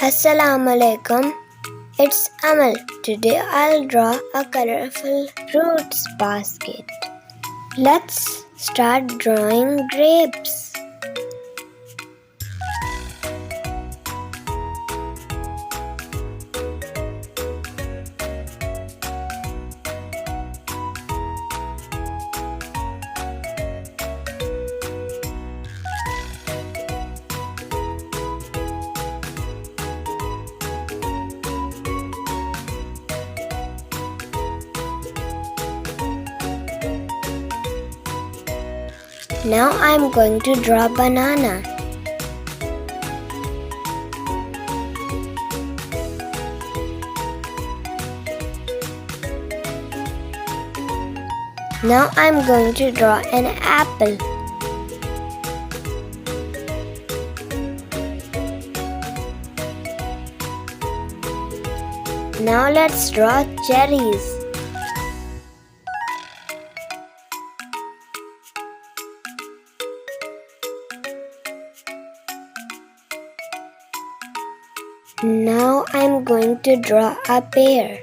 Assalamualaikum. It's Amal. Today I'll draw a colorful fruits basket. Let's start drawing grapes. Now I'm going to draw banana. Now I'm going to draw an apple. Now let's draw cherries. Now I'm going to draw a pear.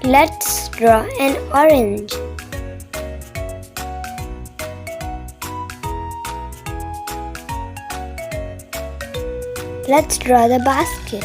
Let's draw an orange. Let's draw the basket.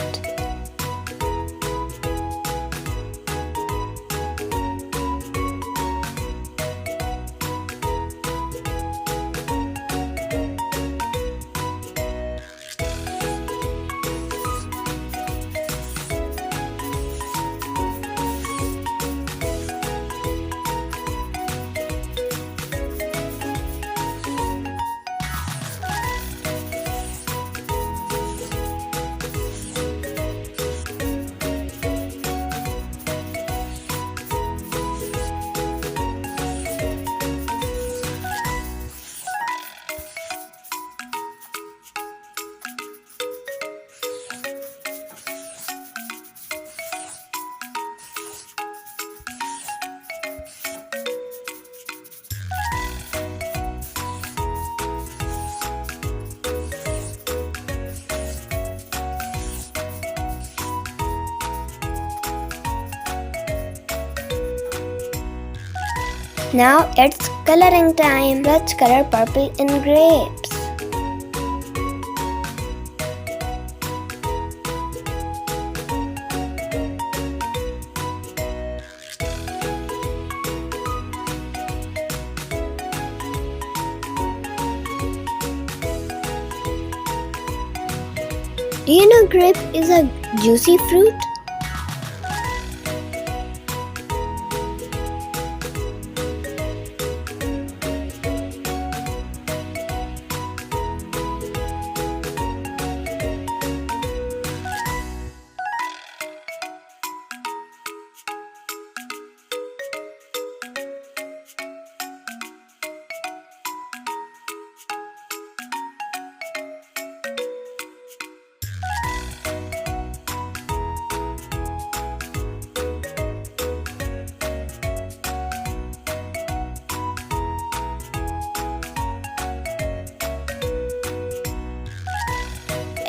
Now it's coloring time. Let's color purple in grapes. Do you know grape is a juicy fruit?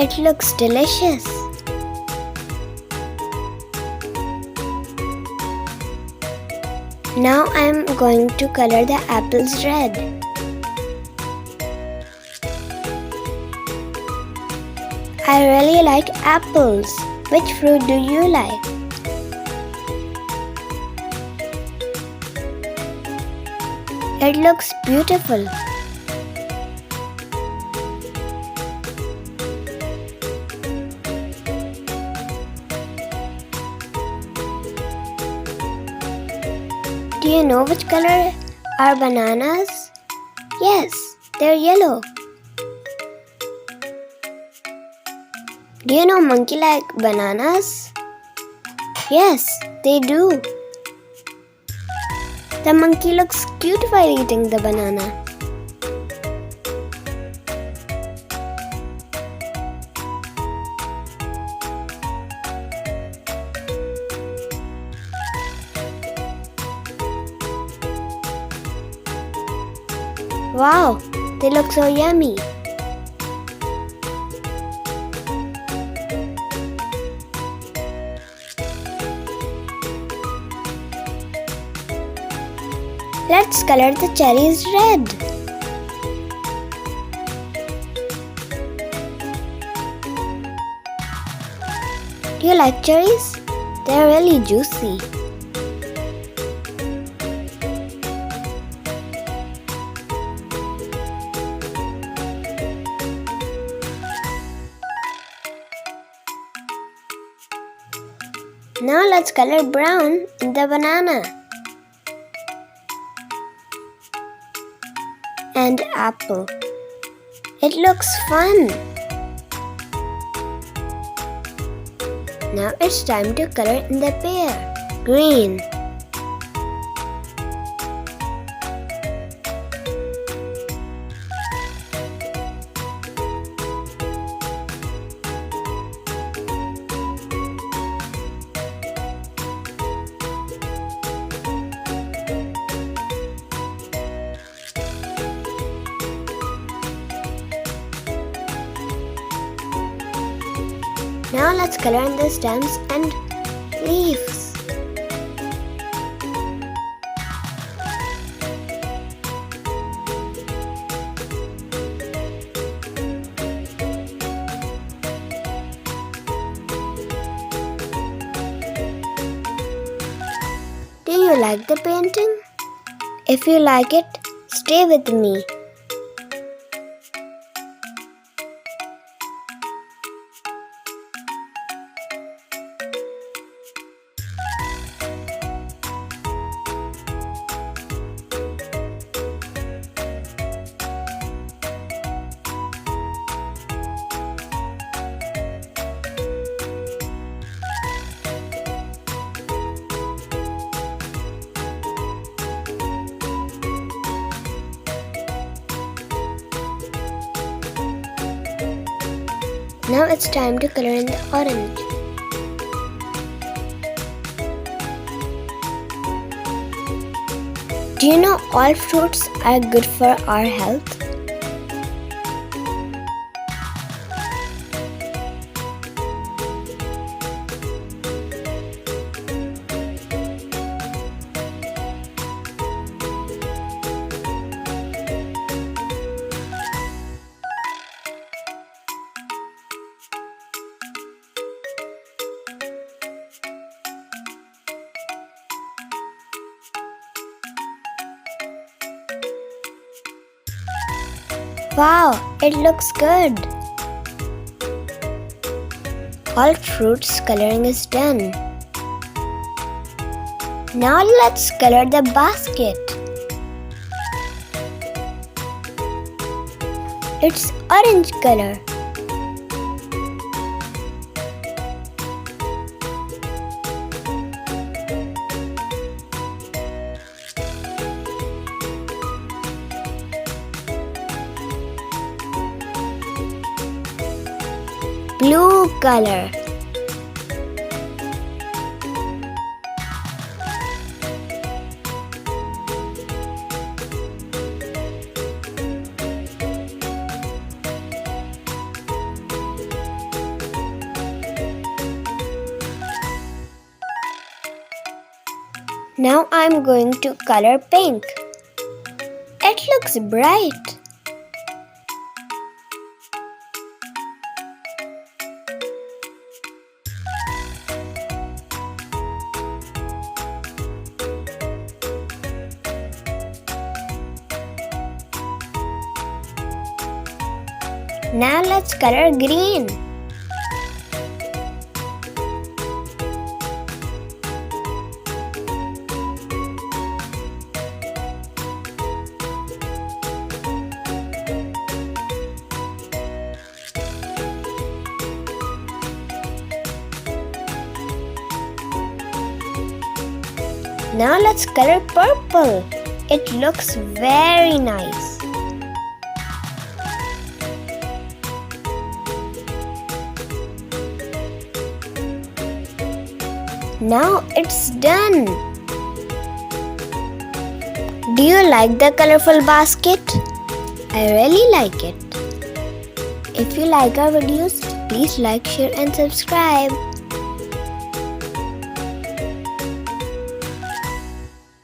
It looks delicious. Now I'm going to color the apples red. I really like apples. Which fruit do you like? It looks beautiful. Do you know which color are bananas? Yes, they're yellow. Do you know monkey like bananas? Yes, they do. The monkey looks cute while eating the banana. Wow, they look so yummy. Let's color the cherries red. Do you like cherries? They're really juicy. Now let's color brown in the banana and apple. It looks fun. Now it's time to color in the pear. Green. Now let's color in the stems and leaves. Do you like the painting? If you like it, stay with me. Now it's time to color in the orange. Do you know all fruits are good for our health? Wow, it looks good. All fruits coloring is done. Now let's color the basket. It's orange color. Blue color. Now I'm going to color pink. It looks bright. Now let's color green. Now let's color purple. It looks very nice. Now it's done. Do you like the colorful basket? I really like it. If you like our videos, please like, share and subscribe.